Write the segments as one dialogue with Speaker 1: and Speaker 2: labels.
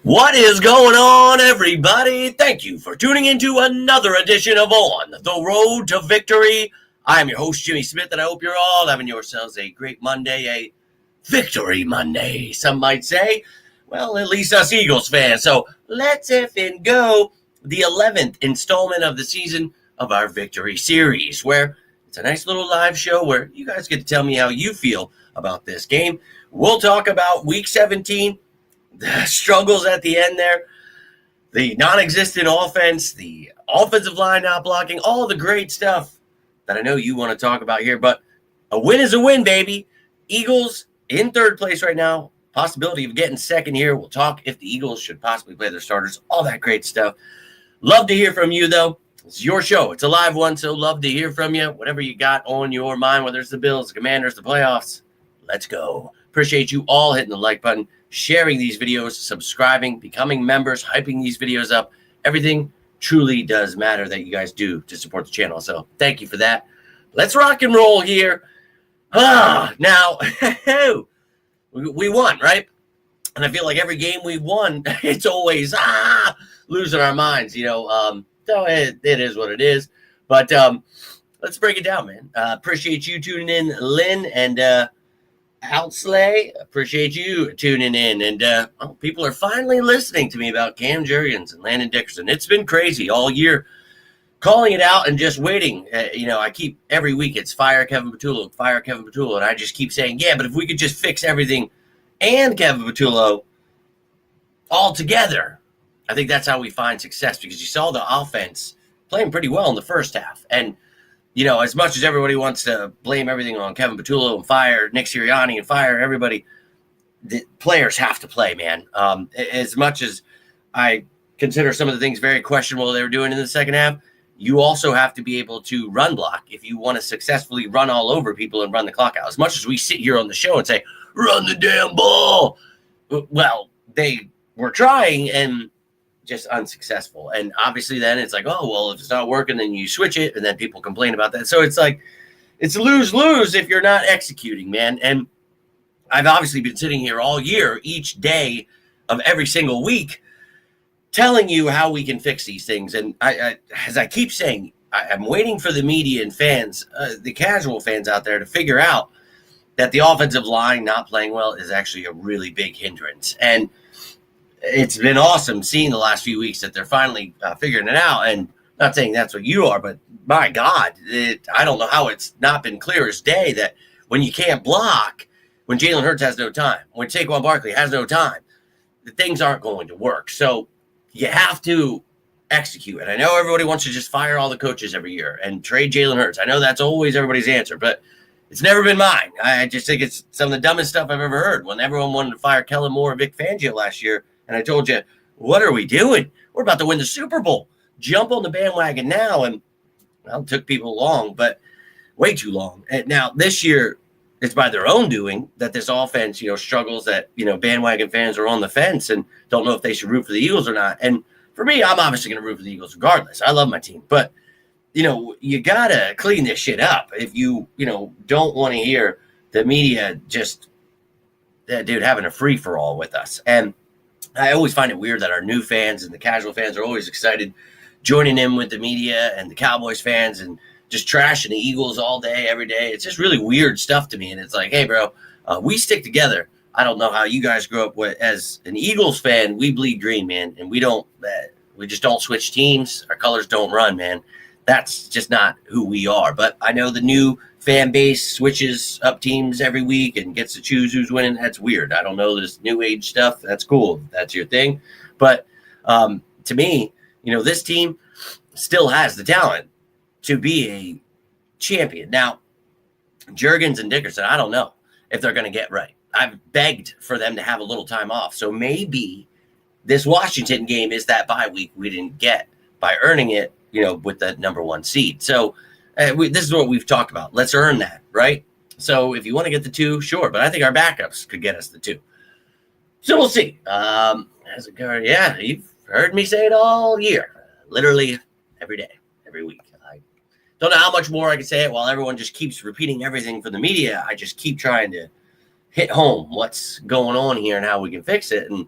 Speaker 1: What is going on, everybody? Thank you for tuning into another edition of On the Road to Victory. I am your host, Jimmy Smith, and I hope you're all having yourselves a great Monday, a Victory Monday, some might say. Well, at least us Eagles fans. So let's effing go. The 11th installment of the season of our Victory series, where it's a nice little live show where you guys get to tell me how you feel about this game. We'll talk about Week 17, the struggles at the end there, the non-existent offense, the offensive line not blocking, all the great stuff that I know you want to talk about here. But a win is a win, baby. Eagles in third place right now. Possibility of getting second here. We'll talk if the Eagles should possibly play their starters. All that great stuff. Love to hear from you, though. It's your show. It's a live one, so love to hear from you. Whatever you got on your mind, whether it's the Bills, the Commanders, the playoffs, let's go. Appreciate you all hitting the like button, sharing these videos, subscribing, becoming members, hyping these videos up. Everything truly does matter that you guys do to support the channel. So thank you for that. Let's rock and roll here. Now, we won, right? And I feel like every game we won, it's always losing our minds, So it is what it is. But let's break it down, man. Appreciate you tuning in, Lynn and Outslay. Appreciate you tuning in. And people are finally listening to me about Cam Jurgens and Landon Dickerson. It's been crazy all year, calling it out and just waiting. I keep every week it's fire Kevin Patullo, and I just keep saying, yeah, but if we could just fix everything and Kevin Patullo all together, I think that's how we find success, because you saw the offense playing pretty well in the first half. And, as much as everybody wants to blame everything on Kevin Patullo and fire Nick Sirianni and fire everybody, the players have to play, man. As much as I consider some of the things very questionable they were doing in the second half, you also have to be able to run block if you want to successfully run all over people and run the clock out. As much as we sit here on the show and say, run the damn ball, well, they were trying and just unsuccessful. And obviously then it's like, oh, well, if it's not working, then you switch it, and then people complain about that. So it's like, it's lose-lose if you're not executing, man. And I've obviously been sitting here all year, each day of every single week, telling you how we can fix these things. And I as I keep saying, I'm waiting for the media and fans, the casual fans out there, to figure out that the offensive line not playing well is actually a really big hindrance. And it's been awesome seeing the last few weeks that they're finally figuring it out. And not saying that's what you are, but my God, I don't know how it's not been clear as day that when you can't block, when Jalen Hurts has no time, when Saquon Barkley has no time, the things aren't going to work. So you have to execute. And I know everybody wants to just fire all the coaches every year and trade Jalen Hurts. I know that's always everybody's answer, but it's never been mine. I just think it's some of the dumbest stuff I've ever heard. When everyone wanted to fire Kellen Moore and Vic Fangio last year, and I told you, what are we doing? We're about to win the Super Bowl. Jump on the bandwagon now. And well, it took people long, but way too long. And now this year, it's by their own doing that this offense, struggles, that, bandwagon fans are on the fence and don't know if they should root for the Eagles or not. And for me, I'm obviously going to root for the Eagles regardless. I love my team. But, you got to clean this shit up if you, don't want to hear the media just, having a free-for-all with us. And I always find it weird that our new fans and the casual fans are always excited joining in with the media and the Cowboys fans and just trashing the Eagles all day, every day. It's just really weird stuff to me. And it's like, hey, bro, we stick together. I don't know how you guys grew up with. As an Eagles fan, we bleed green, man. And we just don't switch teams. Our colors don't run, man. That's just not who we are. But I know the new fan base switches up teams every week and gets to choose who's winning. That's weird. I don't know this new age stuff. That's cool. That's your thing. But to me, this team still has the talent to be a champion. Now, Jurgens and Dickerson, I don't know if they're going to get right. I've begged for them to have a little time off. So maybe this Washington game is that bye week we didn't get by earning it, with the number one seed. So this is what we've talked about. Let's earn that, right? So if you want to get the 2, sure. But I think our backups could get us the 2. So we'll see. As a guard, yeah, you've heard me say it all year. Literally every day, every week. I don't know how much more I can say it while everyone just keeps repeating everything from the media. I just keep trying to hit home what's going on here and how we can fix it. And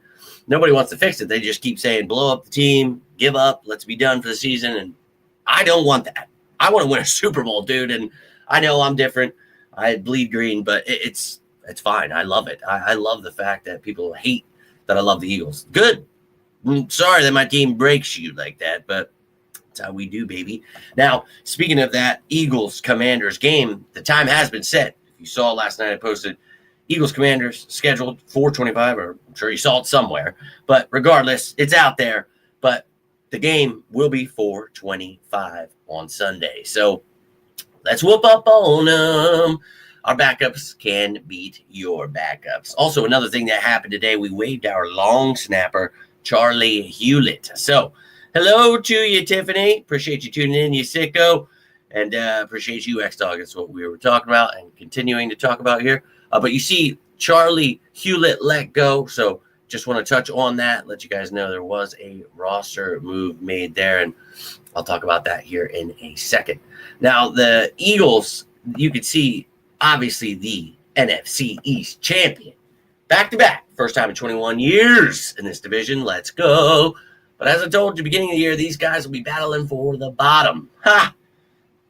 Speaker 1: nobody wants to fix it. They just keep saying, blow up the team, give up, let's be done for the season. And I don't want that. I want to win a Super Bowl, dude. And I know I'm different. I bleed green, but it's fine. I love it. I love the fact that people hate that I love the Eagles. Good. I'm sorry that my team breaks you like that, but that's how we do, baby. Now, speaking of that Eagles-Commanders game, the time has been set. If you saw last night, I posted Eagles-Commanders scheduled 4:25, or I'm sure you saw it somewhere. But regardless, it's out there. But the game will be 4:25 on Sunday. So let's whoop up on them. Our backups can beat your backups. Also, another thing that happened today, we waived our long snapper, Charlie Hewlett. So, hello to you, Tiffany. Appreciate you tuning in, you sicko. And appreciate you, X-Dog. That's what we were talking about and continuing to talk about here. But you see Charlie Hewlett let go. So just want to touch on that, let you guys know there was a roster move made there. And I'll talk about that here in a second. Now, the Eagles, you can see, obviously, the NFC East champion. Back-to-back. First time in 21 years in this division. Let's go. But as I told you, beginning of the year, these guys will be battling for the bottom. Ha!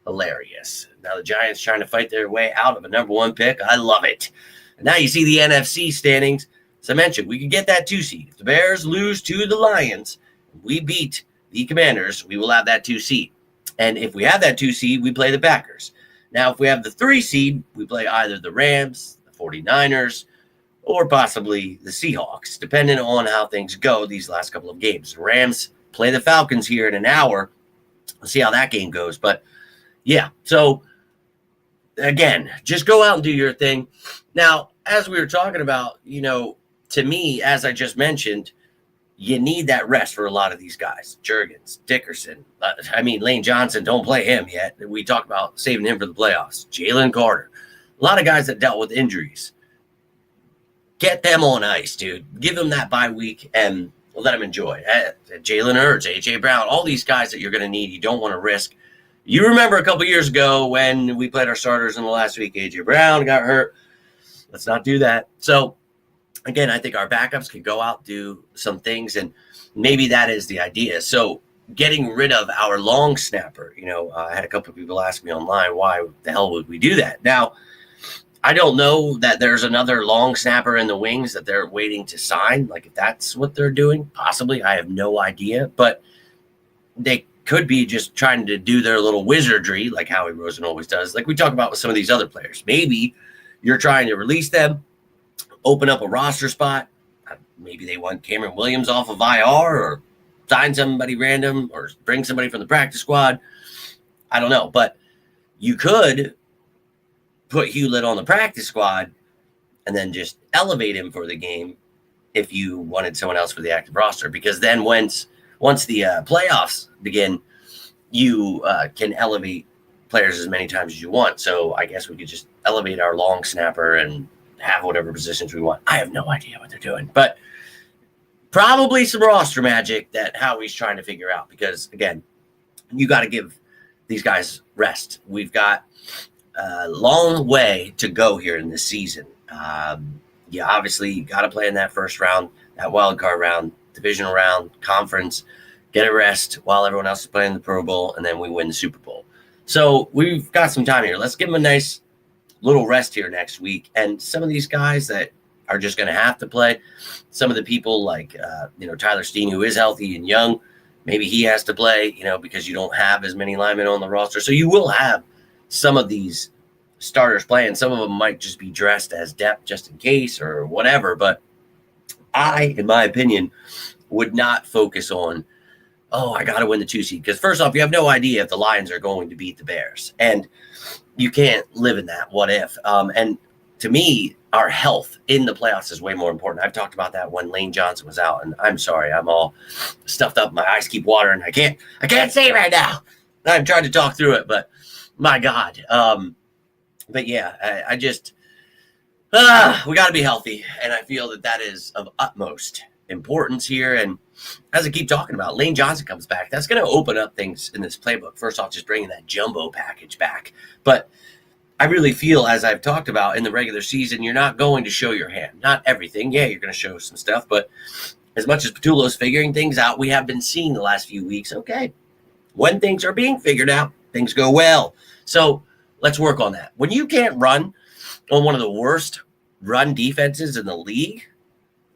Speaker 1: Hilarious. Now the Giants trying to fight their way out of a number one pick. I love it. And now you see the NFC standings. As I mentioned, we could get that 2 seed. If the Bears lose to the Lions, we beat the Commanders, we will have that 2 seed. And if we have that 2 seed, we play the Packers. Now, if we have the 3 seed, we play either the Rams, the 49ers, or possibly the Seahawks, depending on how things go these last couple of games. The Rams play the Falcons here in an hour. We'll see how that game goes. But yeah, so again, just go out and do your thing. Now, as we were talking about, to me, as I just mentioned, you need that rest for a lot of these guys. Juergens, Dickerson. Lane Johnson, don't play him yet. We talked about saving him for the playoffs. Jalen Carter. A lot of guys that dealt with injuries. Get them on ice, dude. Give them that bye week and let them enjoy. Jalen Hurts, A.J. Brown, all these guys that you're going to need, you don't want to risk. You remember a couple years ago when we played our starters in the last week, A.J. Brown got hurt. Let's not do that. So, again, I think our backups can go out, do some things, and maybe that is the idea. So, getting rid of our long snapper, I had a couple of people ask me online, why the hell would we do that? Now, I don't know that there's another long snapper in the wings that they're waiting to sign. Like, if that's what they're doing, possibly. I have no idea. But they could be just trying to do their little wizardry like Howie Roseman always does. Like we talk about with some of these other players. Maybe you're trying to release them, open up a roster spot. Maybe they want Cameron Williams off of IR or sign somebody random or bring somebody from the practice squad. I don't know. But you could put Hewlett on the practice squad and then just elevate him for the game if you wanted someone else for the active roster. Because then once the playoffs begin, you can elevate players as many times as you want. So I guess we could just elevate our long snapper and have whatever positions we want. I have no idea what they're doing. But probably some roster magic that Howie's trying to figure out. Because, again, you got to give these guys rest. We've got a long way to go here in this season. Obviously, you got to play in that first round, that wild card round, divisional round, conference, get a rest while everyone else is playing the Pro Bowl, and then we win the Super Bowl. So we've got some time here. Let's give them a nice little rest here next week. And some of these guys that are just going to have to play, some of the people like, Tyler Steen, who is healthy and young, maybe he has to play, because you don't have as many linemen on the roster. So you will have some of these starters playing. Some of them might just be dressed as depth just in case or whatever. But I, in my opinion, would not focus on, I got to win the 2 seed. Because first off, you have no idea if the Lions are going to beat the Bears. And you can't live in that what if. And to me, our health in the playoffs is way more important. I've talked about that when Lane Johnson was out. And I'm sorry, I'm all stuffed up. My eyes keep watering. I can't say right now. I'm trying to talk through it, but my God. But yeah, I just, we got to be healthy. And I feel that is of utmost importance here. And as I keep talking about, Lane Johnson comes back. That's going to open up things in this playbook. First off, just bringing that jumbo package back. But I really feel, as I've talked about in the regular season, you're not going to show your hand. Not everything. Yeah, you're going to show some stuff, but as much as Patullo's figuring things out, we have been seeing the last few weeks, okay, when things are being figured out, things go well. So let's work on that. When you can't run on one of the worst run defenses in the league,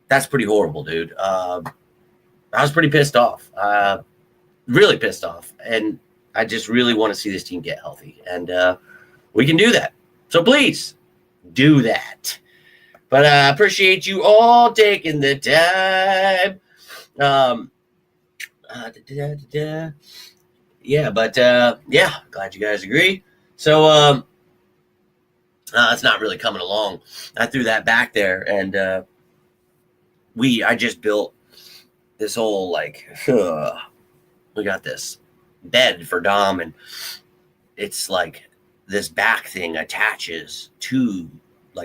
Speaker 1: that's pretty horrible, dude. I was pretty pissed off, really pissed off. And I just really want to see this team get healthy. And we can do that. So please do that. But I appreciate you all taking the time. Yeah, glad you guys agree. So it's not really coming along. I threw that back there, and I just built this whole we got this bed for Dom, and it's like this back thing attaches to,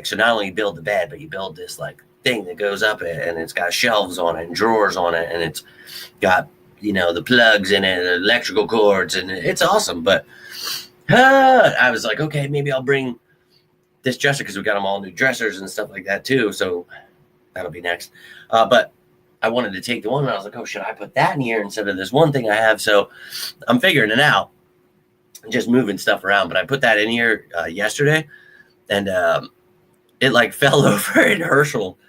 Speaker 1: so not only you build the bed, but you build this thing that goes up it, and it's got shelves on it and drawers on it, and it's got the plugs in it, the electrical cords, and it's awesome. But I was like, okay, maybe I'll bring this dresser, because we got them all new dressers and stuff like that too, so that'll be next. But I wanted to take the one, and I was like, oh, should I put that in here instead of this one thing I have? So I'm figuring it out, just moving stuff around. But I put that in here yesterday, and it fell over, and Herschel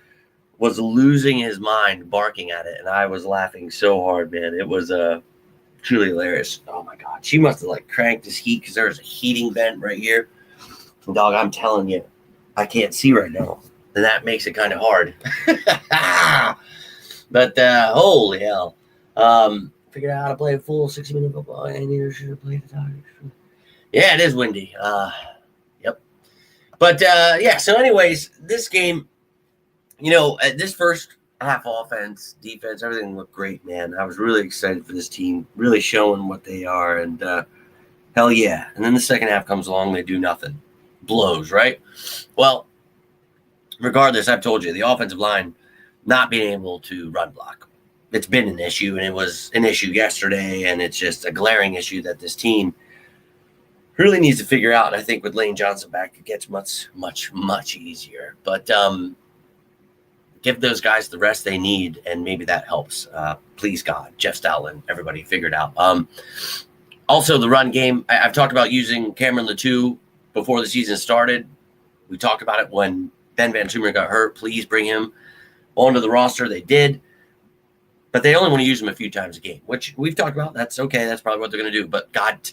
Speaker 1: was losing his mind barking at it, and I was laughing so hard, man. It was truly hilarious. Oh my god, she must have cranked his heat, because there's a heating vent right here. And dog, I'm telling you, I can't see right now, and that makes it kind of hard. But holy hell, figured out how to play a full 60-minute football, and you should have played the Tigers. Yeah, it is windy. Yep. But yeah. So, anyways, this game, this first half offense, defense, everything looked great, man. I was really excited for this team, really showing what they are, and hell yeah. And then the second half comes along, they do nothing, blows, right? Well, regardless, I've told you, the offensive line not being able to run block, it's been an issue, and it was an issue yesterday, and it's just a glaring issue that this team really needs to figure out. And I think with Lane Johnson back, it gets much, much, much easier. But give those guys the rest they need, and maybe that helps. Please, God, Jeff Stoutland, everybody figured out. Also, the run game, I've talked about using Cameron Latou before the season started. We talked about it when Ben Van Sumer got hurt. Please bring him onto the roster. They did, but they only want to use him a few times a game, which we've talked about. That's okay. That's probably what they're going to do. But God,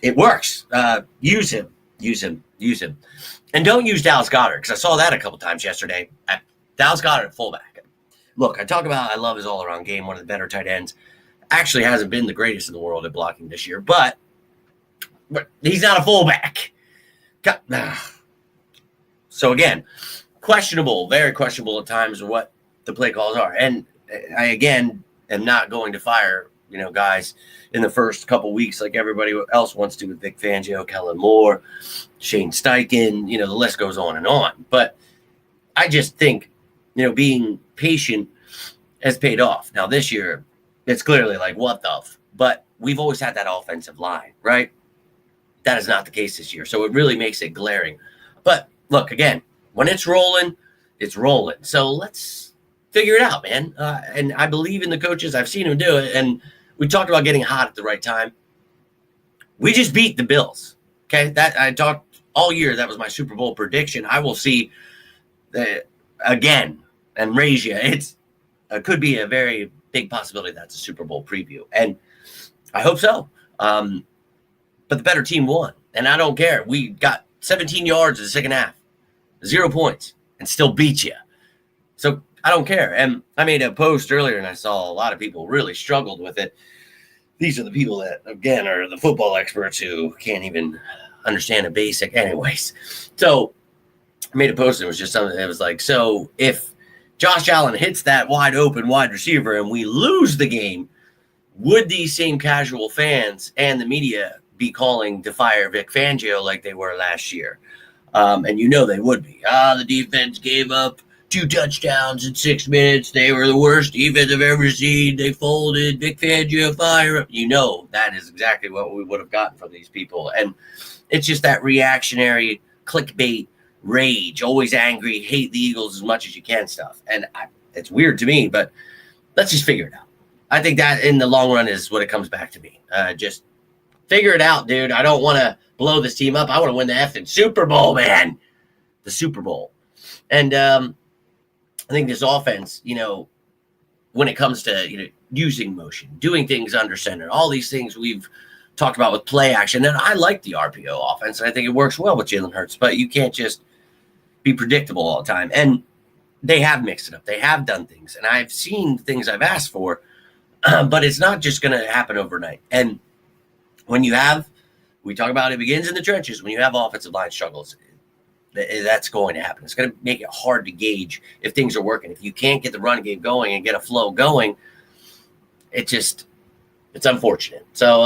Speaker 1: it works. Use him. And don't use Dallas Goedert, because I saw that a couple times yesterday. Dallas Goedert at fullback. Look, I talk about I love his all-around game, one of the better tight ends. Actually hasn't been the greatest in the world at blocking this year, but he's not a fullback. So again, questionable, very questionable at times what the play calls are. And I, again, am not going to fire, guys in the first couple weeks like everybody else wants to with Vic Fangio, Kellen Moore, Shane Steichen, the list goes on and on. But I just think, being patient has paid off. Now this year, it's clearly what the but we've always had that offensive line, right? That is not the case this year. So it really makes it glaring. But look, again, when it's rolling, it's rolling. So let's figure it out, man. And I believe in the coaches. I've seen them do it. And we talked about getting hot at the right time. We just beat the Bills. Okay, that I talked all year. That was my Super Bowl prediction. I will see again and raise you. It could be a very big possibility that's a Super Bowl preview, and I hope so. But the better team won, and I don't care. We got 17 yards in the second half, 0 points, and still beat you. So I don't care. And I made a post earlier, and I saw a lot of people really struggled with it. These are the people that, again, are the football experts who can't even understand a basic. Anyways, so I made a post, and it was just something that was like, so if Josh Allen hits that wide open wide receiver and we lose the game, would these same casual fans and the media be calling to fire Vic Fangio like they were last year? And they would be. The defense gave up 2 touchdowns in 6 minutes. They were the worst defense I've ever seen. They folded. Vic Fangio, fire up. That is exactly what we would have gotten from these people. And It's just that reactionary clickbait rage, always angry, hate the Eagles as much as you can stuff. And it's weird to me, but let's just figure it out. I think that in the long run is what it comes back to me. Just figure it out, dude. I don't want to blow this team up. I want to win the effing Super Bowl, man. The Super Bowl. And I think this offense, when it comes to, using motion, doing things under center, all these things we've talked about with play action. And I like the RPO offense. And I think it works well with Jalen Hurts, but you can't just be predictable all the time. And they have mixed it up. They have done things. And I've seen things I've asked for, but it's not just going to happen overnight. And when you have, we talk about it begins in the trenches. When you have offensive line struggles, that's going to happen. It's going to make it hard to gauge if things are working. If you can't get the run game going and get a flow going, it's unfortunate. So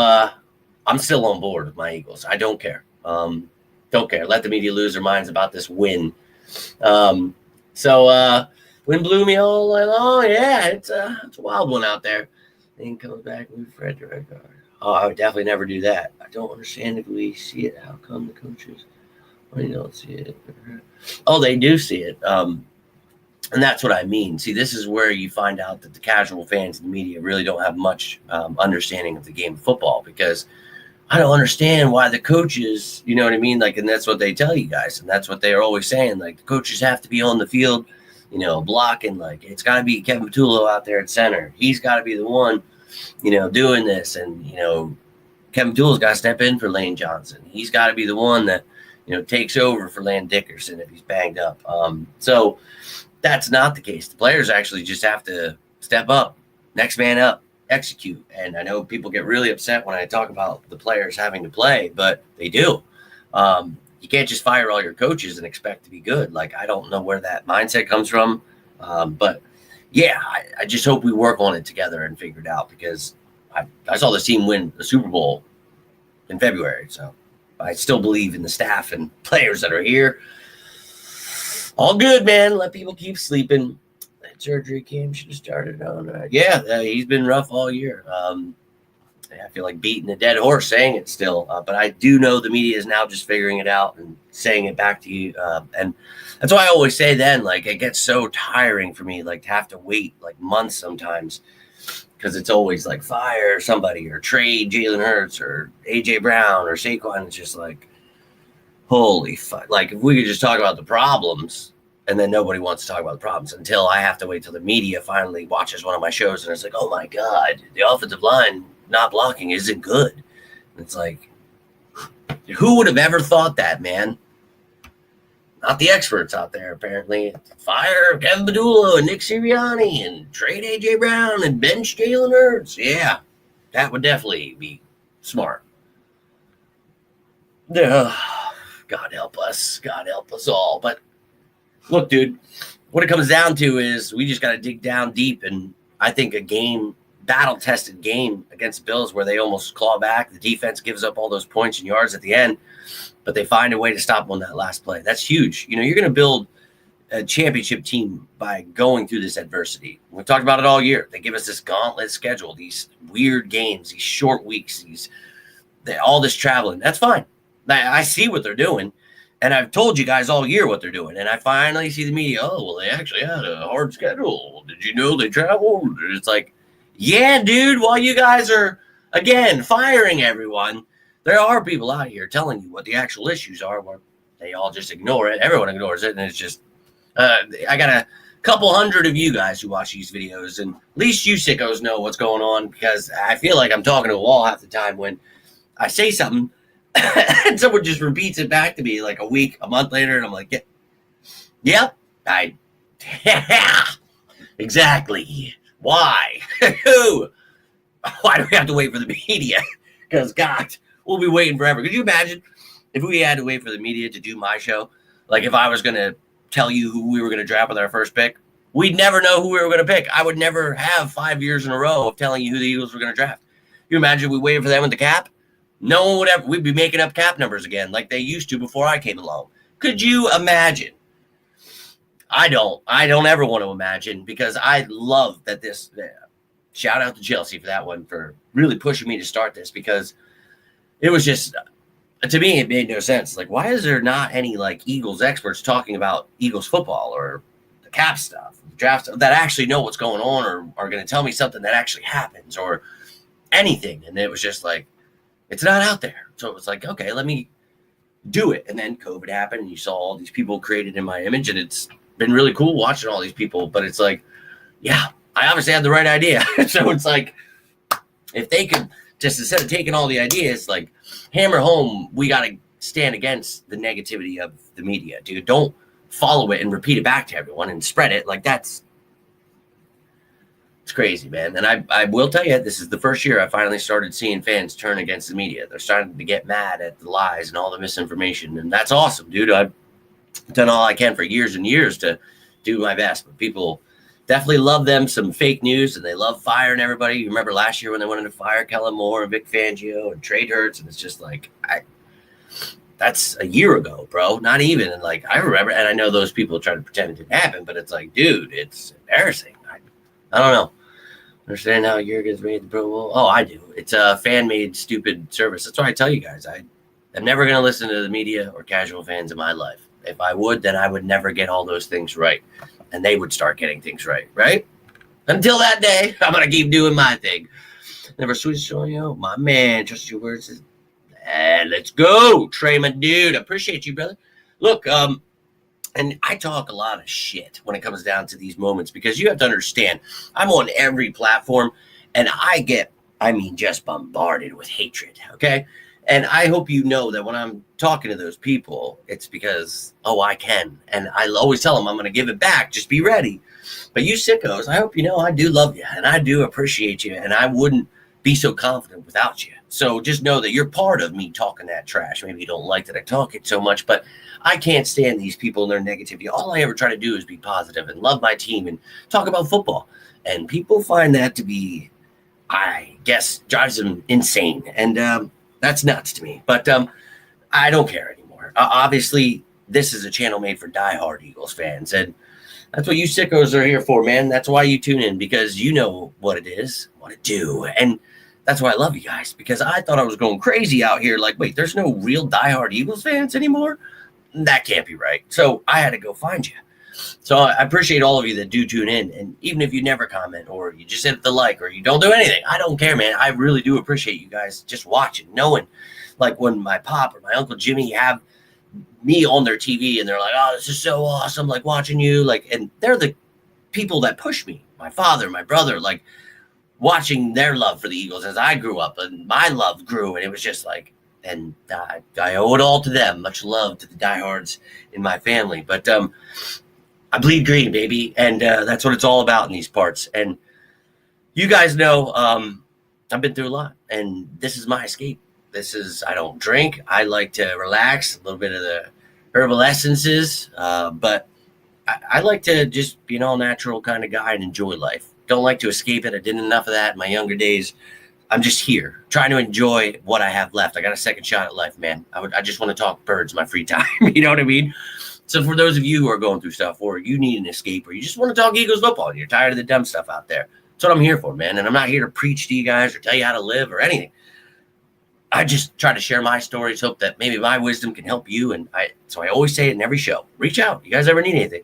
Speaker 1: I'm still on board with my Eagles. I don't care. Don't care. Let the media lose their minds about this win. So wind blew me all night long. Yeah, it's a wild one out there. Then comes back with Fred Director. Oh, I would definitely never do that. I don't understand if we see it. How come the coaches don't see it? Oh, they do see it. And that's what I mean. See, this is where you find out that the casual fans and the media really don't have much understanding of the game of football, because I don't understand why the coaches, you know what I mean? Like, and that's what they tell you guys. And that's what they are always saying. Like, the coaches have to be on the field, blocking. Like, it's got to be Kevin Patullo out there at center. He's got to be the one, doing this. And, Kevin Patullo's got to step in for Lane Johnson. He's got to be the one that, takes over for Land Dickerson if he's banged up. So that's not the case. The players actually just have to step up, next man up, execute. And I know people get really upset when I talk about the players having to play, but they do. You can't just fire all your coaches and expect to be good. Like, I don't know where that mindset comes from. But yeah, I just hope we work on it together and figure it out, because I saw this team win the Super Bowl in February. So I still believe in the staff and players that are here. All good, man. Let people keep sleeping. That surgery came, should have started on. Yeah, he's been rough all year. I feel like beating a dead horse saying it still. But I do know the media is now just figuring it out and saying it back to you. And that's why I always say then, like, it gets so tiring for me, like, to have to wait like months sometimes, because it's always like fire somebody or trade Jalen Hurts or A.J. Brown or Saquon. It's just like, holy fuck. Like, if we could just talk about the problems, and then nobody wants to talk about the problems until I have to wait till the media finally watches one of my shows and it's like, oh my God, the offensive line not blocking isn't good. And it's like, who would have ever thought that, man? Not the experts out there, apparently. Fire Kevin Patullo and Nick Sirianni and trade A.J. Brown and bench Jalen Hurts. Yeah, that would definitely be smart. God help us. God help us all. But look, dude, what it comes down to is we just got to dig down deep. And I think a battle-tested game against the Bills where they almost claw back. The defense gives up all those points and yards at the end, but they find a way to stop on that last play. That's huge. You're going to build a championship team by going through this adversity. We've talked about it all year. They give us this gauntlet schedule, these weird games, these short weeks, all this traveling. That's fine. I see what they're doing, and I've told you guys all year what they're doing, and I finally see the media, oh, well, they actually had a hard schedule. Did you know they traveled? It's like, yeah, dude, while you guys are, again, firing everyone, there are people out here telling you what the actual issues are, where they all just ignore it. Everyone ignores it, and it's just, I got a couple hundred of you guys who watch these videos, and at least you sickos know what's going on, because I feel like I'm talking to a wall half the time when I say something, and someone just repeats it back to me like a week, a month later, and I'm like, yeah, exactly. Why? Who? Why do we have to wait for the media? Because, God, we'll be waiting forever. Could you imagine if we had to wait for the media to do my show? Like, if I was going to tell you who we were going to draft with our first pick, we'd never know who we were going to pick. I would never have 5 years in a row of telling you who the Eagles were going to draft. You imagine we waited for them with the cap? No one would ever. We'd be making up cap numbers again like they used to before I came along. Could you imagine? I don't ever want to imagine, because I love that this. Shout out to Chelsea for that one, for really pushing me to start this, because it was just to me, it made no sense. Like, why is there not any like Eagles experts talking about Eagles football or the cap stuff, the draft stuff, that actually know what's going on or are going to tell me something that actually happens or anything? And it was just like, it's not out there. So it was like, okay, let me do it. And then COVID happened and you saw all these people created in my image, and it's been really cool watching all these people. But it's like, yeah, I obviously had the right idea. So it's like, if they could just, instead of taking all the ideas, like hammer home, we got to stand against the negativity of the media, dude. Don't follow it and repeat it back to everyone and spread it. Like it's crazy, man. And I will tell you, this is the first year I finally started seeing fans turn against the media. They're starting to get mad at the lies and all the misinformation. And that's awesome, dude. I've done all I can for years and years to do my best, but people definitely love them some fake news, and they love firing everybody. You remember last year when they wanted to fire Kellen Moore and Vic Fangio and trade Hurts, and it's just like, that's a year ago, bro. Not even. And like, I remember, and I know those people try to pretend it didn't happen, but it's like, dude, it's embarrassing. I don't know. Understand how Jurgens made the Pro Bowl? Oh, I do. It's a fan-made stupid service. That's why I tell you guys, I'm never going to listen to the media or casual fans in my life. If I would, then I would never get all those things right. And they would start getting things right, right? Until that day, I'm going to keep doing my thing. Never switch on you. My man, trust your words. Let's go. Trey, my dude. Appreciate you, brother. Look, and I talk a lot of shit when it comes down to these moments, because you have to understand, I'm on every platform, and I get, just bombarded with hatred, okay? And I hope you know that when I'm talking to those people, it's because, I can. And I always tell them I'm going to give it back. Just be ready. But you sickos, I hope you know I do love you, and I do appreciate you, and I wouldn't be so confident without you. So just know that you're part of me talking that trash. Maybe you don't like that I talk it so much, but I can't stand these people and their negativity. All I ever try to do is be positive and love my team and talk about football. And people find that to be, I guess, drives them insane. And that's nuts to me. But I don't care anymore. Obviously, this is a channel made for diehard Eagles fans. And that's what you sickos are here for, man. That's why you tune in, because you know what it is, what it do. And that's why I love you guys, because I thought I was going crazy out here. Like, wait, there's no real diehard Eagles fans anymore? That can't be right. So I had to go find you. So I appreciate all of you that do tune in. And even if you never comment or you just hit the like or you don't do anything, I don't care, man. I really do appreciate you guys just watching, knowing, like when my pop or my Uncle Jimmy have me on their TV and they're like, oh, this is so awesome, like watching you. Like, and they're the people that push me. My father, my brother, like watching their love for the Eagles as I grew up, and my love grew. And it was just like, and I owe it all to them. Much love to the diehards in my family. But I bleed green, baby. And that's what it's all about in these parts. And you guys know I've been through a lot. And this is my escape. I don't drink. I like to relax, a little bit of the herbal essences. But I like to just be an all-natural kind of guy and enjoy life. Don't like to escape it. I did enough of that in my younger days. I'm just here trying to enjoy what I have left. I got a second shot at life, man. I just want to talk birds in my free time. You know what I mean? So for those of you who are going through stuff, or you need an escape, or you just want to talk Eagles football and you're tired of the dumb stuff out there, that's what I'm here for, man. And I'm not here to preach to you guys or tell you how to live or anything. I just try to share my stories, hope that maybe my wisdom can help you. And so I always say it in every show, reach out. You guys ever need anything?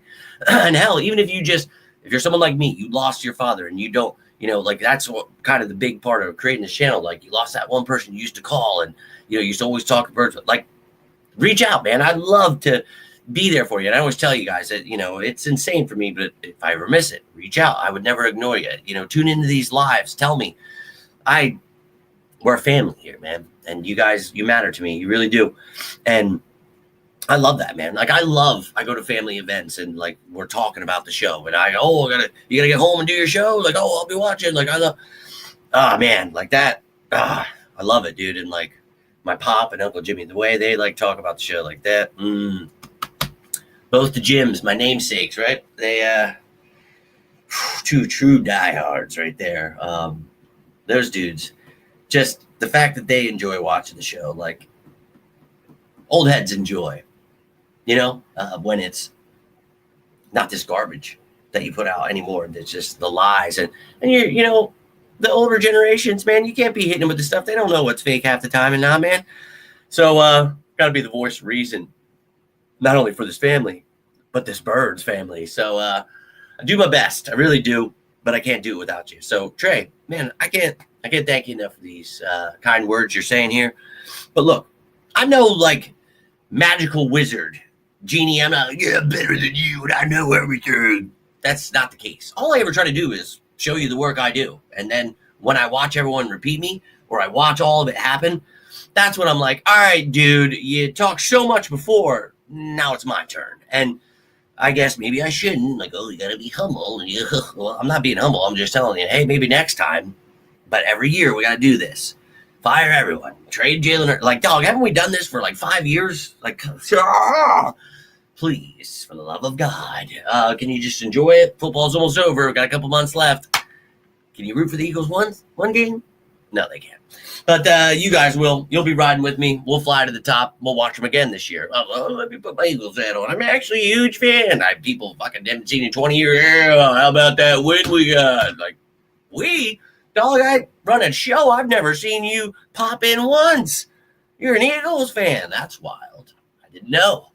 Speaker 1: And hell, even if you're someone like me, you lost your father and you don't, like that's what kind of the big part of creating this channel. Like you lost that one person you used to call and, you used to always talk to birds, but like reach out, man. I'd love to be there for you. And I always tell you guys that, it's insane for me, but if I ever miss it, reach out. I would never ignore you. Tune into these lives. Tell me. We're a family here, man. And you guys, you matter to me. You really do. And I love that, man. Like I go to family events and like we're talking about the show and you gotta get home and do your show. Like, I'll be watching. Like man, like that. I love it, dude. And like my pop and Uncle Jimmy, the way they like talk about the show like that. Both the Jims, my namesakes, right? They, two true diehards right there. Those dudes, just the fact that they enjoy watching the show, like old heads enjoy, when it's not this garbage that you put out anymore. It's just the lies. And the older generations, man, you can't be hitting them with the stuff. They don't know what's fake half the time. And now, man, So, got to be the voice of reason, not only for this family, but this Birds family. So, I do my best. I really do, but I can't do it without you. So, Trey, man, I can't thank you enough for these kind words you're saying here. But look, I'm no like magical wizard, genie. I'm not, yeah, I'm better than you, and I know everything. That's not the case. All I ever try to do is show you the work I do. And then when I watch everyone repeat me, or I watch all of it happen, that's when I'm like, all right, dude, you talked so much before. Now it's my turn. And I guess maybe I shouldn't. Like, oh, you got to be humble. Well, I'm not being humble. I'm just telling you, hey, maybe next time. But every year we got to do this. Fire everyone. Trade Jalen. Like, dog, haven't we done this for like 5 years? Like, please, for the love of God, can you just enjoy it? Football's almost over. Got a couple months left. Can you root for the Eagles one game? No, they can't. But you guys will. You'll be riding with me. We'll fly to the top. We'll watch them again this year. Oh, let me put my Eagles hat on. I'm actually a huge fan. People fucking haven't seen in 20 years. Yeah, how about that win we got? Like, dog, I run a show. I've never seen you pop in once. You're an Eagles fan. That's wild. I didn't know.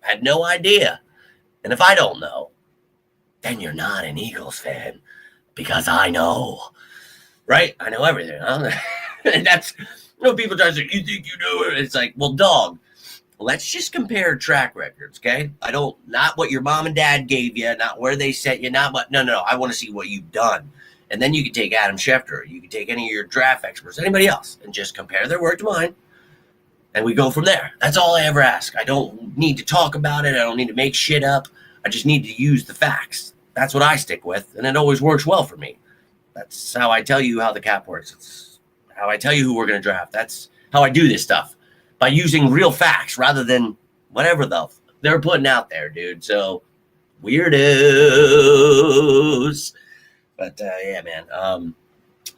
Speaker 1: I had no idea. And if I don't know, then you're not an Eagles fan because I know. Right? I know everything. Huh? And that's, people try to say, you think you know it? It's like, well, dog, let's just compare track records, okay? Not what your mom and dad gave you, not where they sent you, not what, no. I want to see what you've done. And then you can take Adam Schefter, you can take any of your draft experts, anybody else, and just compare their work to mine. And we go from there. That's all I ever ask. I don't need to talk about it. I don't need to make shit up. I just need to use the facts. That's what I stick with, and it always works well for me. That's how I tell you how the cap works. It's how I tell you who we're going to draft. That's how I do this stuff, by using real facts rather than whatever they're putting out there, dude. So, weirdos. But, yeah, man.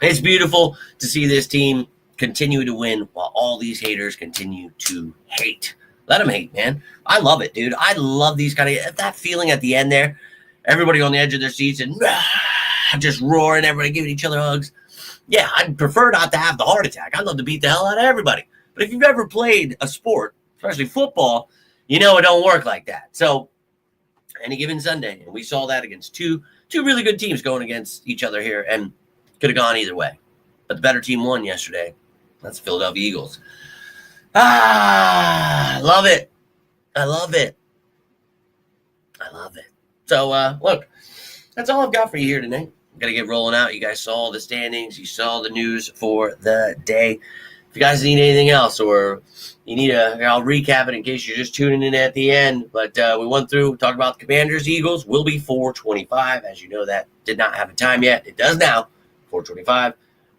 Speaker 1: It's beautiful to see this team continue to win while all these haters continue to hate. Let them hate, man. I love it, dude. I love these that feeling at the end there. Everybody on the edge of their seats and just roaring, everybody giving each other hugs. Yeah, I'd prefer not to have the heart attack. I'd love to beat the hell out of everybody. But if you've ever played a sport, especially football, you know it don't work like that. So, any given Sunday, and we saw that against two really good teams going against each other here, and could have gone either way. But the better team won yesterday. That's the Philadelphia Eagles. I love it. I love it. I love it. So, look, that's all I've got for you here tonight. Got to get rolling out. You guys saw the standings. You saw the news for the day. If you guys need anything else, or you need I'll recap it in case you're just tuning in at the end. But we went through, talked about the Commanders, Eagles. Will be 425. As you know, that did not have a time yet. It does now. 425.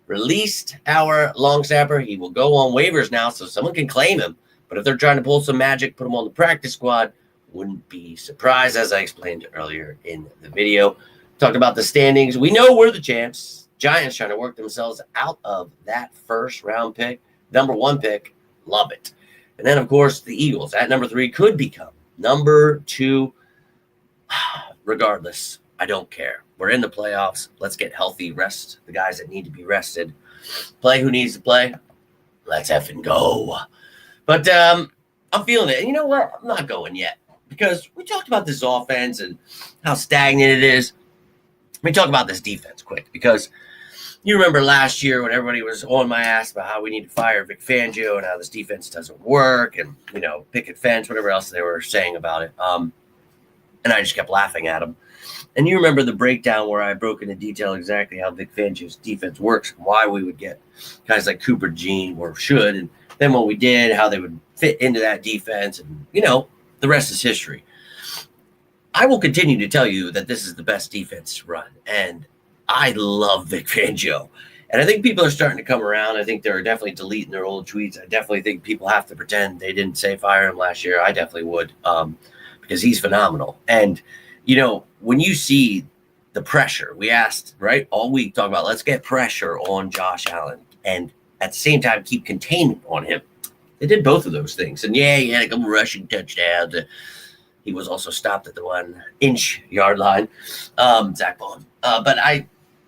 Speaker 1: Released our long snapper. He will go on waivers now, so someone can claim him. But if they're trying to pull some magic, put him on the practice squad, wouldn't be surprised, as I explained earlier in the video. Talked about the standings. We know we're the champs. Giants trying to work themselves out of that first round pick. Number 1 pick. Love it. And then, of course, the Eagles at number 3 could become number 2. Regardless, I don't care. We're in the playoffs. Let's get healthy. Rest the guys that need to be rested. Play who needs to play. Let's effing go. But I'm feeling it. And you know what? I'm not going yet. Because we talked about this offense and how stagnant it is. Let me talk about this defense quick, because you remember last year when everybody was on my ass about how we need to fire Vic Fangio and how this defense doesn't work and, picket fence, whatever else they were saying about it. And I just kept laughing at them. And you remember the breakdown where I broke into detail exactly how Vic Fangio's defense works, why we would get guys like Cooper Jean, or should, and then when we did, how they would fit into that defense. And, the rest is history. I will continue to tell you that this is the best defense run, and I love Vic Fangio. And I think people are starting to come around. I think they're definitely deleting their old tweets. I definitely think people have to pretend they didn't say fire him last year. I definitely would, because he's phenomenal. And, when you see the pressure, we asked, right, all week, talk about let's get pressure on Josh Allen and at the same time keep containment on him. They did both of those things. And, yeah, he had a couple rushing touchdowns. He was also stopped at the 1-inch yard line, Zach Bond. But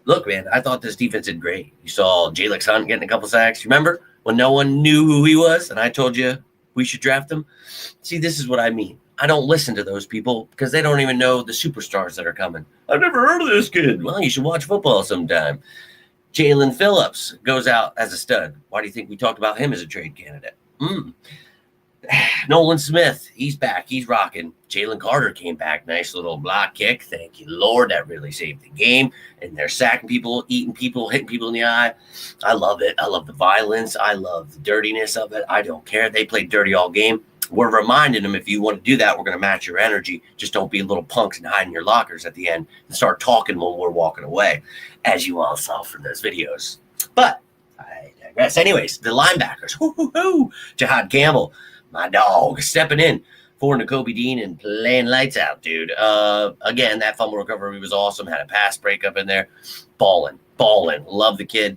Speaker 1: look, man, I thought this defense did great. You saw Jalen Hunt getting a couple sacks. Remember when no one knew who he was, and I told you we should draft him. See, this is what I mean. I don't listen to those people because they don't even know the superstars that are coming. I've never heard of this kid. Well, you should watch football sometime. Jalen Phillips goes out as a stud. Why do you think we talked about him as a trade candidate? Nolan Smith, he's back. He's rocking. Jalen Carter came back. Nice little block kick. Thank you, Lord. That really saved the game. And they're sacking people, eating people, hitting people in the eye. I love it. I love the violence. I love the dirtiness of it. I don't care. They played dirty all game. We're reminding them, if you want to do that, we're going to match your energy. Just don't be little punks and hide in your lockers at the end and start talking when we're walking away, as you all saw from those videos. But I digress. Anyways, the linebackers. Jahad Campbell, my dog, stepping in for Nakobe Dean and playing lights out, dude. Again, that fumble recovery was awesome. Had a pass breakup in there. Balling. Love the kid.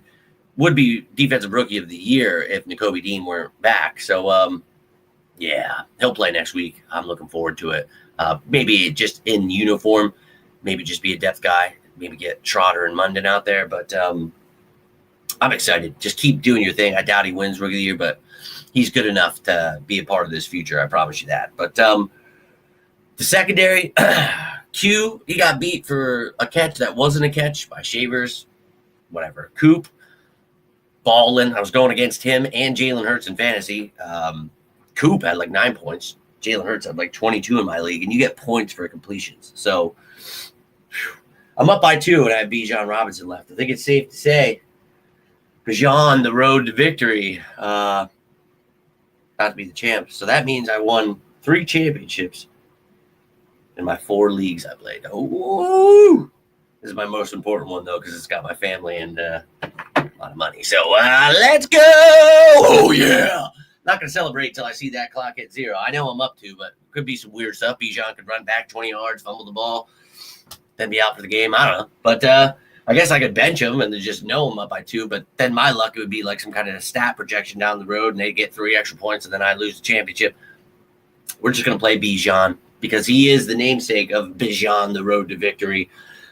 Speaker 1: Would be defensive rookie of the year if Nakobe Dean weren't back. So, yeah, he'll play next week. I'm looking forward to it. Maybe just in uniform, maybe just be a depth guy, maybe get Trotter and Munden out there. But I'm excited. Just keep doing your thing. I doubt he wins Rookie of the Year, but he's good enough to be a part of this future. I promise you that. But the secondary, Q, he got beat for a catch that wasn't a catch by Shavers. Whatever. Coop, balling. I was going against him and Jalen Hurts in fantasy. Coop had like 9 points. Jalen Hurts had like 22 in my league, and you get points for completions. So I'm up by 2, and I have Bijan Robinson left. I think it's safe to say Bijan, the road to victory, about to be the champ. So that means I won 3 championships in my 4 leagues I played. Oh, this is my most important one, though, because it's got my family and a lot of money. So let's go. Oh, yeah. Not going to celebrate until I see that clock hit 0. I know I'm up to, but could be some weird stuff. Bijan could run back 20 yards, fumble the ball, then be out for the game. I don't know. But I guess I could bench him and then just know I'm up by 2. But then my luck, it would be like some kind of stat projection down the road, and they get 3 extra points, and then I lose the championship. We're just going to play Bijan because he is the namesake of Bijan, the road to victory.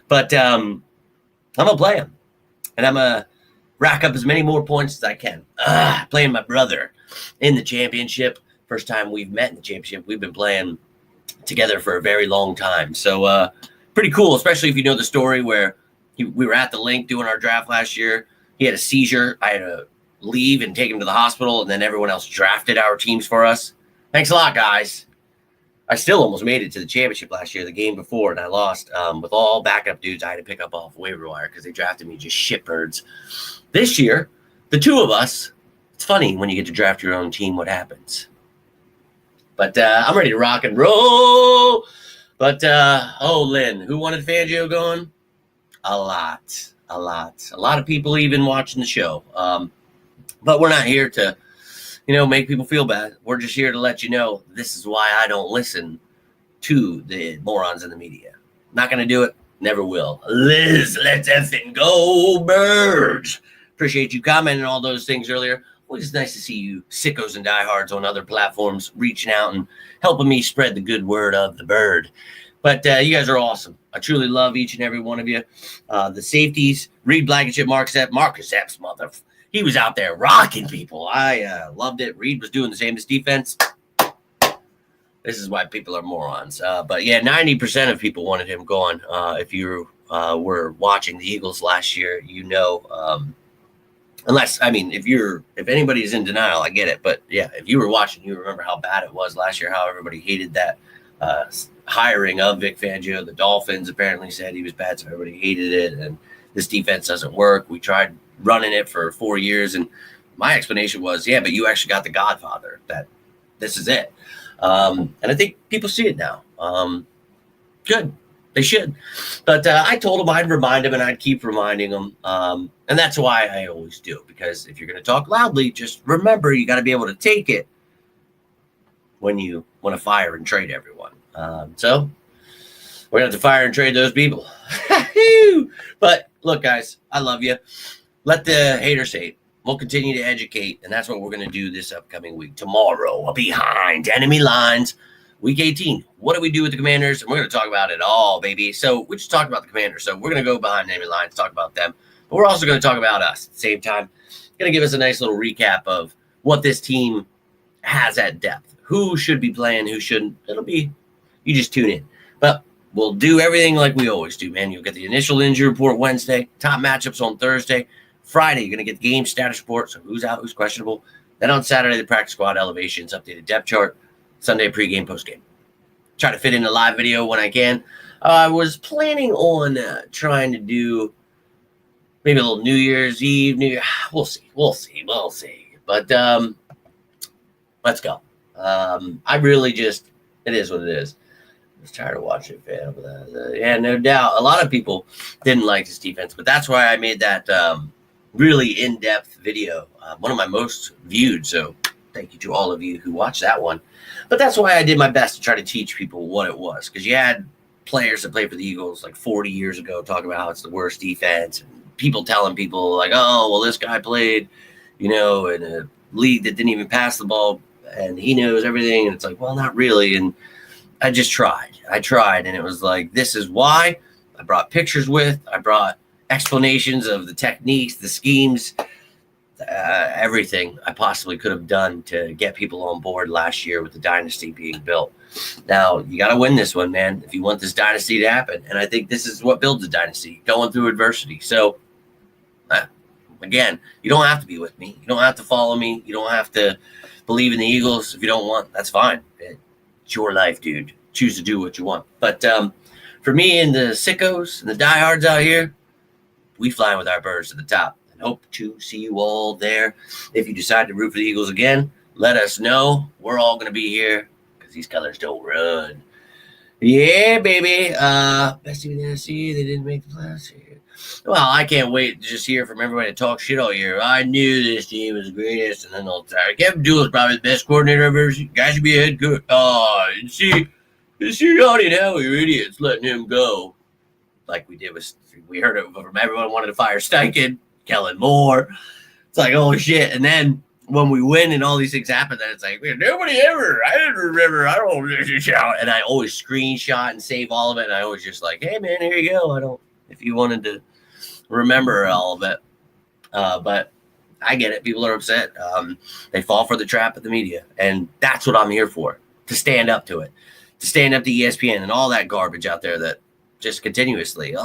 Speaker 1: But I'm going to play him, and I'm going to rack up as many more points as I can. Playing my brother in the championship. First time we've met in the championship. We've been playing together for a very long time. So pretty cool, especially if you know the story where we were at the link doing our draft last year. He had a seizure. I had to leave and take him to the hospital, and then everyone else drafted our teams for us. Thanks a lot, guys. I still almost made it to the championship last year, the game before, and I lost. With all backup dudes I had to pick up off waiver wire because they drafted me just shitbirds. This year, the 2 of us, it's funny when you get to draft your own team what happens. But I'm ready to rock and roll. But, Lynn, who wanted Fangio going? A lot of people even watching the show. But we're not here to, make people feel bad. We're just here to let you know this is why I don't listen to the morons in the media. Not going to do it. Never will. Liz, let's effing go, birds. Appreciate you commenting all those things earlier. Always nice to see you sickos and diehards on other platforms reaching out and helping me spread the good word of the bird. But you guys are awesome. I truly love each and every one of you. The safeties, Reed Blankenship, Marcus Epps, he was out there rocking people. I loved it. Reed was doing the same as defense. This is why people are morons. But yeah, 90% of people wanted him gone. If you were watching the Eagles last year, if anybody's in denial, I get it. But yeah, if you were watching, you remember how bad it was last year, how everybody hated that hiring of Vic Fangio. The Dolphins apparently said he was bad, so everybody hated it. And this defense doesn't work. We tried running it for 4 years. And my explanation was, yeah, but you actually got the Godfather, that this is it. And I think people see it now. Good. They should. But I told them I'd remind them, and I'd keep reminding them. And that's why I always do. Because if you're going to talk loudly, just remember you got to be able to take it when you want to fire and trade everyone. So we're going to have to fire and trade those people. But look, guys, I love you. Let the haters hate. We'll continue to educate, and that's what we're going to do this upcoming week. Tomorrow, behind enemy lines, week 18. What do we do with the Commanders? And we're going to talk about it all, baby. So we just talked about the Commanders. So we're going to go behind enemy lines, talk about them. But we're also going to talk about us at the same time. going to give us a nice little recap of what this team has at depth. Who should be playing, who shouldn't. You just tune in. But we'll do everything like we always do, man. You'll get the initial injury report Wednesday, top matchups on Thursday. Friday, you're going to get the game status report, so who's out, who's questionable. Then on Saturday, the practice squad elevations, updated depth chart. Sunday, pregame, postgame. Try to fit in a live video when I can. I was planning on trying to do maybe a little New Year's Eve. We'll see. But let's go. I really just, it is what it is. I was tired of watching it fail. Yeah, no doubt. A lot of people didn't like this defense, but that's why I made that really in-depth video, one of my most viewed. So thank you to all of you who watched that one. But that's why I did my best to try to teach people what it was, because you had players that played for the Eagles like 40 years ago talking about how it's the worst defense, and people telling people like, oh, well, this guy played, in a league that didn't even pass the ball, and he knows everything. And it's like, well, not really. And I just tried. And it was like, this is why. I brought pictures I brought explanations of the techniques, the schemes, everything I possibly could have done to get people on board last year with the dynasty being built. Now, you got to win this one, man, if you want this dynasty to happen. And I think this is what builds a dynasty, going through adversity. So, again, you don't have to be with me. You don't have to follow me. You don't have to believe in the Eagles. If you don't want, that's fine. It's your life, dude. Choose to do what you want. But for me and the sickos and the diehards out here, we flying with our birds to the top. Hope to see you all there. If you decide to root for the Eagles again, let us know. We're all going to be here because these colors don't run. Yeah, baby. Best team in the NFC. They didn't make the playoffs here. Well, I can't wait to just hear from everybody to talk shit all year. I knew this team was the greatest, and then they'll try. Kevin Dewey is probably the best coordinator I've ever seen. Guy should be a head coach. Oh, see, Sirianni and Howie are idiots letting him go. Like we heard it from everyone wanted to fire Steichen. Kellen Moore. It's like, oh shit. And then when we win and all these things happen, then it's like, nobody ever, I didn't remember. I don't know. And I always screenshot and save all of it. And I always just like, hey man, here you go. If you wanted to remember all of it. But I get it. People are upset. They fall for the trap of the media. And that's what I'm here for, to stand up to it, to stand up to ESPN and all that garbage out there that just continuously,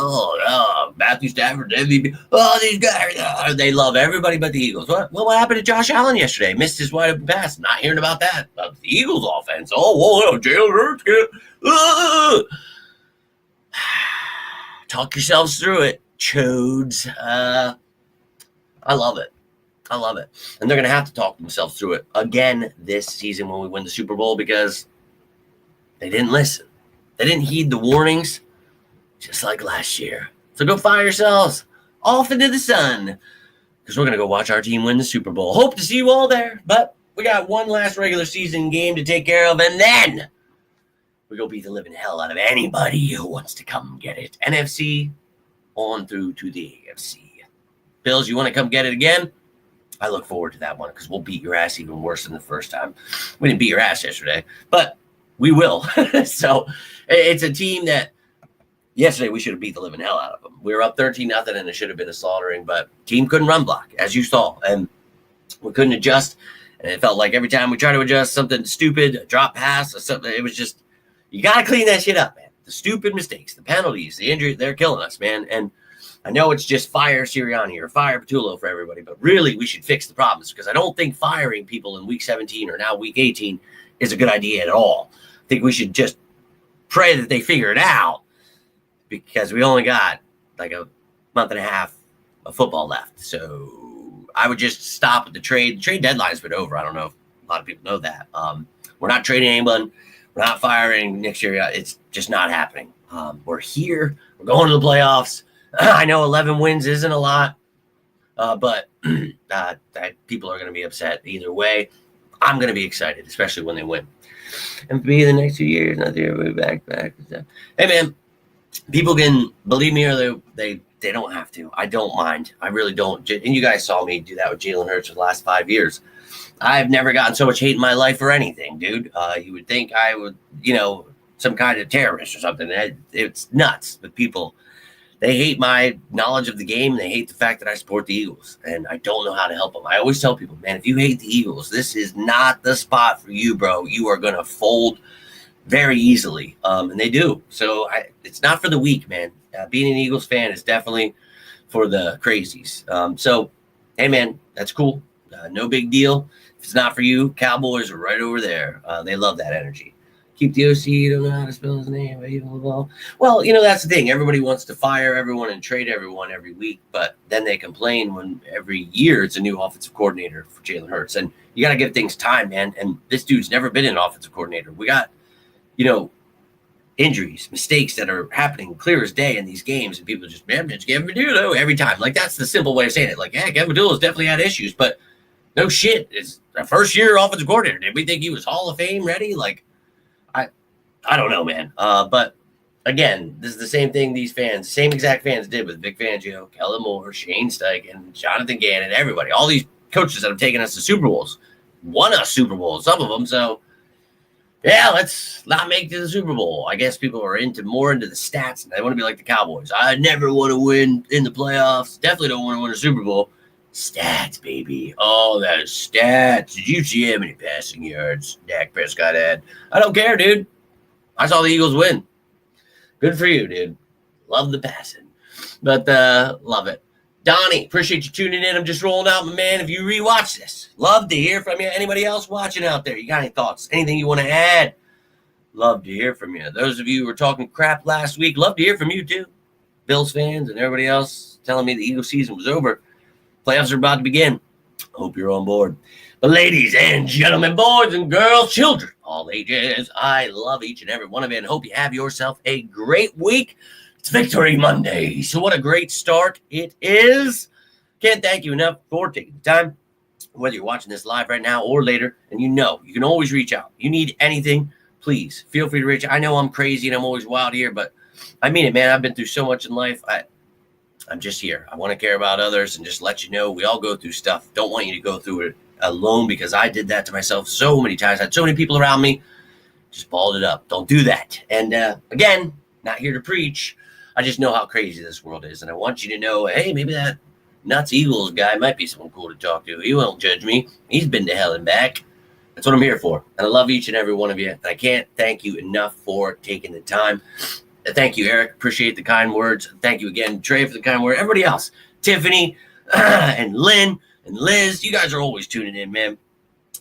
Speaker 1: Matthew Stafford, MVP, these guys, they love everybody but the Eagles. What happened to Josh Allen yesterday? Missed his wide open pass. Not hearing about that. The Eagles offense. Jalen Hurts. Talk yourselves through it, chodes. I love it. And they're going to have to talk themselves through it again this season when we win the Super Bowl, because they didn't listen. They didn't heed the warnings. Just like last year. So go fire yourselves off into the sun, because we're going to go watch our team win the Super Bowl. Hope to see you all there. But we got one last regular season game to take care of, and then we go beat the living hell out of anybody who wants to come get it. NFC on through to the AFC. Bills, you want to come get it again? I look forward to that one, because we'll beat your ass even worse than the first time. We didn't beat your ass yesterday, but we will. So it's a team that yesterday we should have beat the living hell out of them. We were up 13-0, and it should have been a slaughtering, but team couldn't run block, as you saw, and we couldn't adjust. And it felt like every time we tried to adjust, something stupid, a drop pass or something, it was just, you got to clean that shit up, man. The stupid mistakes, the penalties, the injury, they're killing us, man. And I know it's just fire Sirianni or fire Patullo for everybody, but really we should fix the problems, because I don't think firing people in week 17 or now week 18 is a good idea at all. I think we should just pray that they figure it out, because we only got like a month and a half of football left. So I would just stop at the trade. The trade deadline's been over. I don't know if a lot of people know that. We're not trading anyone. We're not firing next year. It's just not happening. We're here. We're going to the playoffs. I know 11 wins isn't a lot, but people are going to be upset either way. I'm going to be excited, especially when they win. And for me, the next 2 years, not there, way back. Hey, man. People can believe me, or they don't have to. I don't mind. I really don't. And you guys saw me do that with Jalen Hurts for the last 5 years. I've never gotten so much hate in my life for anything, dude. You would think I would, some kind of terrorist or something. It's nuts. But people They hate my knowledge of the game. They hate the fact that I support the Eagles, and I don't know how to help them. I always tell people, man, if you hate the Eagles, this is not the spot for you, bro. You are going to fold very easily, and they do. So it's not for the weak, man. Being an Eagles fan is definitely for the crazies. So, hey, man, that's cool. No big deal. If it's not for you, Cowboys are right over there. They love that energy. Keep the OC, you don't know how to spell his name. Well, that's the thing. Everybody wants to fire everyone and trade everyone every week, but then they complain when every year it's a new offensive coordinator for Jalen Hurts. And you got to give things time, man. And this dude's never been an offensive coordinator. We got, injuries, mistakes that are happening clear as day in these games, and people just, man, it's Kevin Madula every time. Like, that's the simple way of saying it. Like, yeah, Kevin Madula's definitely had issues, but no shit. It's a first-year offensive coordinator. Did we think he was Hall of Fame ready? Like, I don't know, man. But again, this is the same thing these fans, same exact fans did with Vic Fangio, Kellen Moore, Shane Steichen, Jonathan Gannon, everybody. All these coaches that have taken us to Super Bowls, won us Super Bowls, some of them. So, yeah, let's not make it to the Super Bowl. I guess people are more into the stats, and they want to be like the Cowboys. I never want to win in the playoffs. Definitely don't want to win a Super Bowl. Stats, baby. Oh, that is stats. Did you see how many passing yards Dak Prescott had? I don't care, dude. I saw the Eagles win. Good for you, dude. Love the passing. But love it. Donnie, appreciate you tuning in. I'm just rolling out, my man. If you rewatch this, love to hear from you. Anybody else watching out there? You got any thoughts? Anything you want to add? Love to hear from you. Those of you who were talking crap last week, love to hear from you too. Bills fans and everybody else telling me the Eagles season was over. Playoffs are about to begin. Hope you're on board. But ladies and gentlemen, boys and girls, children, all ages, I love each and every one of you and hope you have yourself a great week. It's Victory Monday, so what a great start it is. Can't thank you enough for taking the time, whether you're watching this live right now or later, and you can always reach out. You need anything, please feel free to reach out. I know I'm crazy and I'm always wild here, but I mean it, man. I've been through so much in life. I'm just here. I want to care about others and just let you know we all go through stuff. Don't want you to go through it alone, because I did that to myself so many times. I had so many people around me, just balled it up. Don't do that. And again, not here to preach. I just know how crazy this world is, and I want you to know, hey, maybe that nuts Eagles guy might be someone cool to talk to. He won't judge me. He's been to hell and back. That's what I'm here for. And I love each and every one of you. And I can't thank you enough for taking the time. Thank you, Eric. Appreciate the kind words. Thank you again, Trey, for the kind word. Everybody else, Tiffany and Lynn and Liz, you guys are always tuning in, man.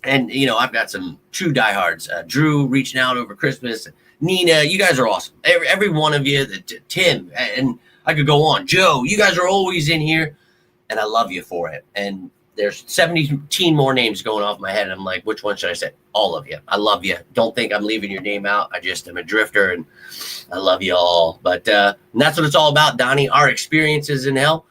Speaker 1: And, I've got some true diehards. Drew reaching out over Christmas. Nina, you guys are awesome. Every one of you, Tim, and I could go on. Joe, you guys are always in here, and I love you for it. And there's 17 more names going off my head, and I'm like, which one should I say? All of you. I love you. Don't think I'm leaving your name out. I just am a drifter, and I love you all. But and that's what it's all about, Donnie. Our experiences in hell.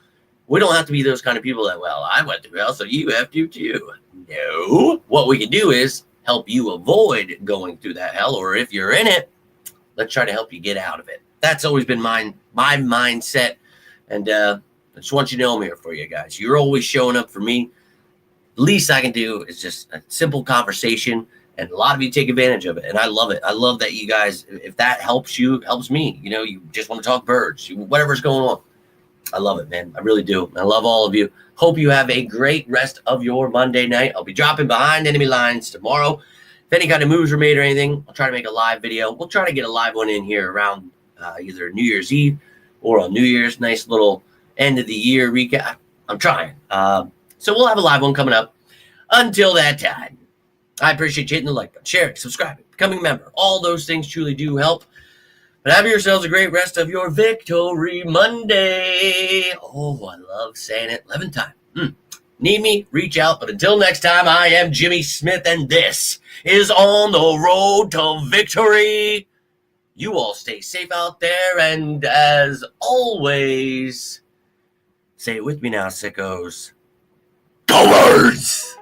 Speaker 1: We don't have to be those kind of people that, well, I went through hell, so you have to too. No. What we can do is help you avoid going through that hell, or if you're in it, let's try to help you get out of it. That's always been my mindset, and I just want you to know I'm here for you guys. You're always showing up for me. The least I can do is just a simple conversation, and a lot of you take advantage of it, and I love it. I love that you guys, if that helps you, it helps me. You just want to talk birds, whatever's going on. I love it, man. I really do. I love all of you. Hope you have a great rest of your Monday night. I'll be dropping behind enemy lines tomorrow. If any kind of moves are made or anything, I'll try to make a live video. We'll try to get a live one in here around either New Year's Eve or on New Year's. Nice little end of the year recap. I'm trying. So we'll have a live one coming up. Until that time, I appreciate you hitting the like button, sharing, subscribing, becoming a member. All those things truly do help. But have yourselves a great rest of your Victory Monday. Oh, I love saying it 11th time. Need me? Reach out. But until next time, I am Jimmy Smith, and this is On the Road to Victory. You all stay safe out there, and as always, say it with me now, sickos. Go Birds!